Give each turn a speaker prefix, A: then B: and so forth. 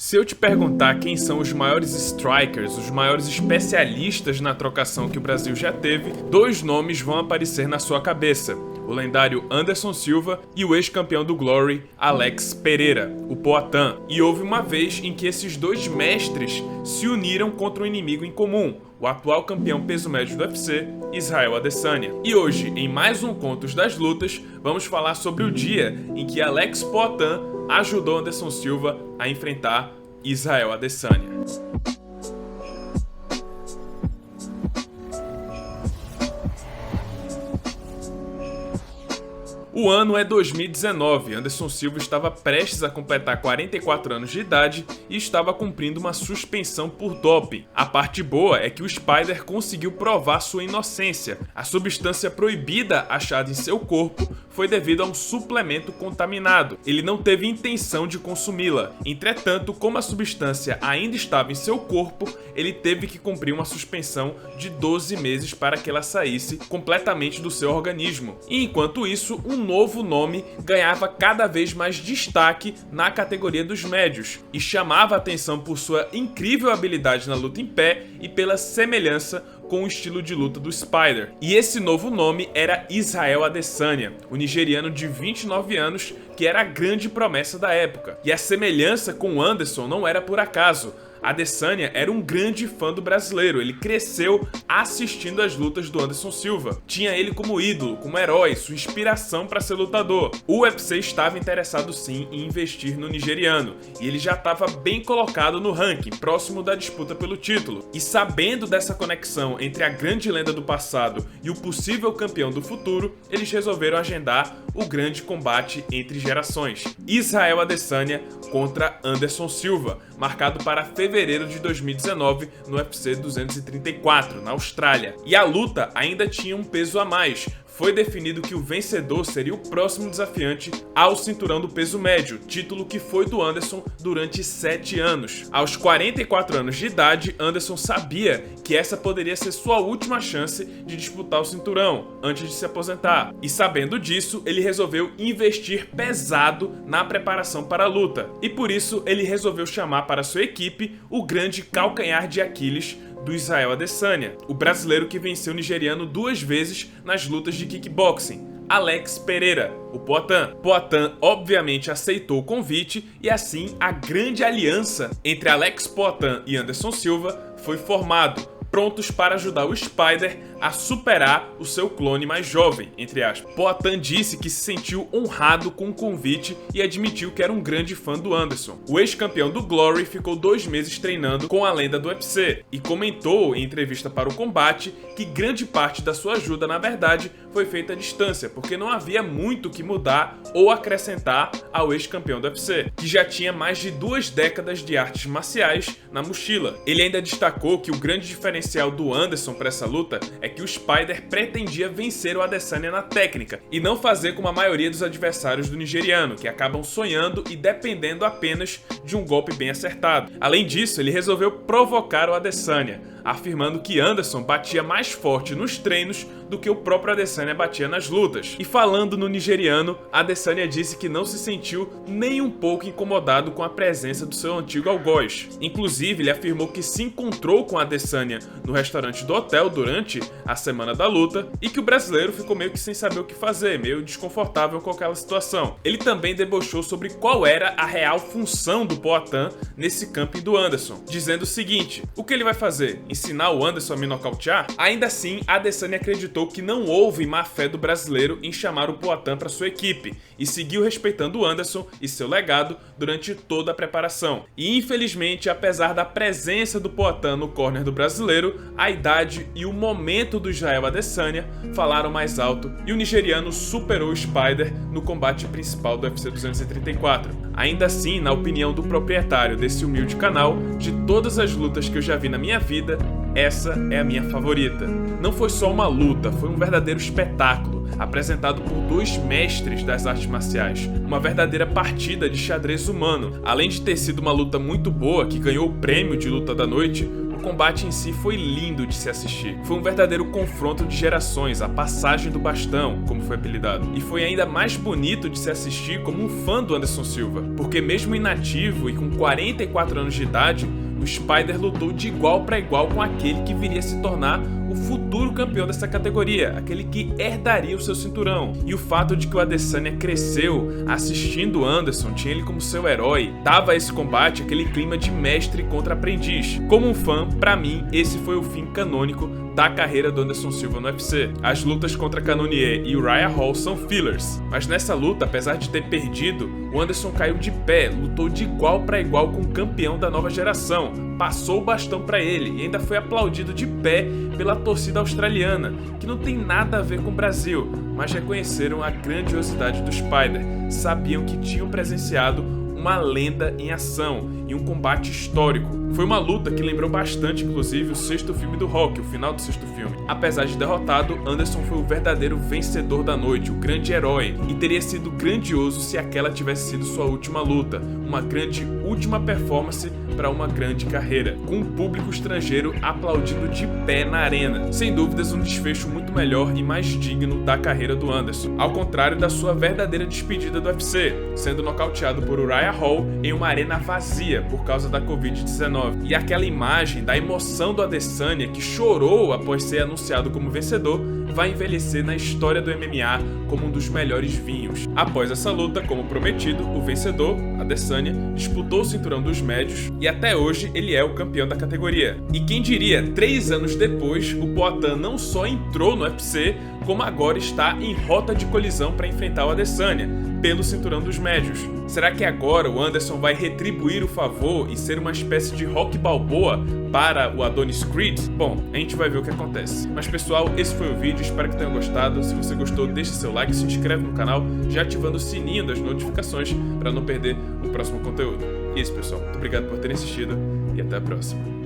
A: Se eu te perguntar quem são os maiores strikers, os maiores especialistas na trocação que o Brasil já teve, dois nomes vão aparecer na sua cabeça: o lendário Anderson Silva e o ex-campeão do Glory, Alex Pereira, o Poatan. E houve uma vez em que esses dois mestres se uniram contra um inimigo em comum, o atual campeão peso médio do UFC, Israel Adesanya. E hoje, em mais um Contos das Lutas, vamos falar sobre o dia em que Alex Poatan ajudou Anderson Silva a enfrentar Israel Adesanya. O ano é 2019, Anderson Silva estava prestes a completar 44 anos de idade e estava cumprindo uma suspensão por doping. A parte boa é que o Spider conseguiu provar sua inocência. A substância proibida achada em seu corpo foi devido a um suplemento contaminado. Ele não teve intenção de consumi-la. Entretanto, como a substância ainda estava em seu corpo, ele teve que cumprir uma suspensão de 12 meses para que ela saísse completamente do seu organismo. E enquanto isso, um novo nome ganhava cada vez mais destaque na categoria dos médios e chamava a atenção por sua incrível habilidade na luta em pé e pela semelhança com o estilo de luta do Spider. E esse novo nome era Israel Adesanya, o nigeriano de 29 anos que era a grande promessa da época. E a semelhança com o Anderson não era por acaso. Adesanya era um grande fã do brasileiro, ele cresceu assistindo as lutas do Anderson Silva. Tinha ele como ídolo, como herói, sua inspiração para ser lutador. O UFC estava interessado sim em investir no nigeriano, e ele já estava bem colocado no ranking, próximo da disputa pelo título. E sabendo dessa conexão entre a grande lenda do passado e o possível campeão do futuro, eles resolveram agendar o grande combate entre gerações: Israel Adesanya contra Anderson Silva, marcado para fevereiro de 2019 no UFC 234, na Austrália. E a luta ainda tinha um peso a mais. Foi definido que o vencedor seria o próximo desafiante ao cinturão do peso médio, título que foi do Anderson durante 7 anos. Aos 44 anos de idade, Anderson sabia que essa poderia ser sua última chance de disputar o cinturão, antes de se aposentar. E sabendo disso, ele resolveu investir pesado na preparação para a luta. E por isso, ele resolveu chamar para sua equipe o grande calcanhar de Aquiles do Israel Adesanya, o brasileiro que venceu o nigeriano 2 vezes nas lutas de kickboxing, Alex Pereira, o Poatan. Poatan obviamente aceitou o convite e assim a grande aliança entre Alex Poatan e Anderson Silva foi formado, prontos para ajudar o Spider a superar o seu clone mais jovem, entre aspas. Poatan disse que se sentiu honrado com o convite e admitiu que era um grande fã do Anderson. O ex-campeão do Glory ficou 2 meses treinando com a lenda do UFC e comentou em entrevista para o combate que grande parte da sua ajuda, na verdade, foi feita à distância, porque não havia muito o que mudar ou acrescentar ao ex-campeão do UFC, que já tinha mais de 2 décadas de artes marciais na mochila. Ele ainda destacou que o grande diferencial do Anderson para essa luta é que o Spider pretendia vencer o Adesanya na técnica e não fazer como a maioria dos adversários do nigeriano, que acabam sonhando e dependendo apenas de um golpe bem acertado. Além disso, ele resolveu provocar o Adesanya, afirmando que Anderson batia mais forte nos treinos do que o próprio Adesanya batia nas lutas. E falando no nigeriano, Adesanya disse que não se sentiu nem um pouco incomodado com a presença do seu antigo algoz. Inclusive, ele afirmou que se encontrou com Adesanya no restaurante do hotel durante a semana da luta e que o brasileiro ficou meio que sem saber o que fazer, meio desconfortável com aquela situação. Ele também debochou sobre qual era a real função do Poatan nesse camping do Anderson, dizendo o seguinte: o que ele vai fazer? Ensinar o Anderson a me nocautear? Ainda assim, Adesanya acreditou que não houve má fé do brasileiro em chamar o Poatan para sua equipe e seguiu respeitando o Anderson e seu legado durante toda a preparação. E infelizmente, apesar da presença do Poatan no corner do brasileiro, a idade e o momento do Israel Adesanya falaram mais alto e o nigeriano superou o Spider no combate principal do UFC 234. Ainda assim, na opinião do proprietário desse humilde canal, de todas as lutas que eu já vi na minha vida, essa é a minha favorita. Não foi só uma luta, foi um verdadeiro espetáculo, apresentado por 2 mestres das artes marciais. Uma verdadeira partida de xadrez humano. Além de ter sido uma luta muito boa, que ganhou o prêmio de luta da noite, o combate em si foi lindo de se assistir. Foi um verdadeiro confronto de gerações, a passagem do bastão, como foi apelidado. E foi ainda mais bonito de se assistir como um fã do Anderson Silva, porque mesmo inativo e com 44 anos de idade, o Spider lutou de igual para igual com aquele que viria a se tornar o futuro campeão dessa categoria, aquele que herdaria o seu cinturão. E o fato de que o Adesanya cresceu assistindo Anderson, tinha ele como seu herói, dava a esse combate aquele clima de mestre contra aprendiz. Como um fã, pra mim, esse foi o fim canônico da carreira do Anderson Silva no UFC. As lutas contra Cannonier e Uriah Hall são fillers, mas nessa luta, apesar de ter perdido, o Anderson caiu de pé, lutou de igual para igual com o campeão da nova geração, passou o bastão para ele e ainda foi aplaudido de pé pela torcida australiana, que não tem nada a ver com o Brasil, mas reconheceram a grandiosidade do Spider, sabiam que tinham presenciado uma lenda em ação e um combate histórico. Foi uma luta que lembrou bastante, inclusive, o sexto filme do Rock, o final do sexto filme. Apesar de derrotado, Anderson foi o verdadeiro vencedor da noite, o grande herói, e teria sido grandioso se aquela tivesse sido sua última luta, uma grande última performance para uma grande carreira, com um público estrangeiro aplaudindo de pé na arena. Sem dúvidas, um desfecho muito melhor e mais digno da carreira do Anderson, ao contrário da sua verdadeira despedida do UFC, sendo nocauteado por Uriah Hall em uma arena vazia por causa da Covid-19. E aquela imagem da emoção do Adesanya, que chorou após ser anunciado como vencedor, vai envelhecer na história do MMA como um dos melhores vinhos. Após essa luta, como prometido, o vencedor, Adesanya, disputou o cinturão dos médios e até hoje ele é o campeão da categoria. E quem diria, 3 anos depois, o Poatan não só entrou no UFC, como agora está em rota de colisão para enfrentar o Adesanya pelo cinturão dos médios. Será que agora o Anderson vai retribuir o favor e ser uma espécie de Rocky Balboa para o Adonis Creed? Bom, a gente vai ver o que acontece. Mas pessoal, esse foi o vídeo, espero que tenham gostado. Se você gostou, deixe seu like, se inscreve no canal, já ativando o sininho das notificações para não perder o próximo conteúdo. E é isso, pessoal. Muito obrigado por terem assistido e até a próxima.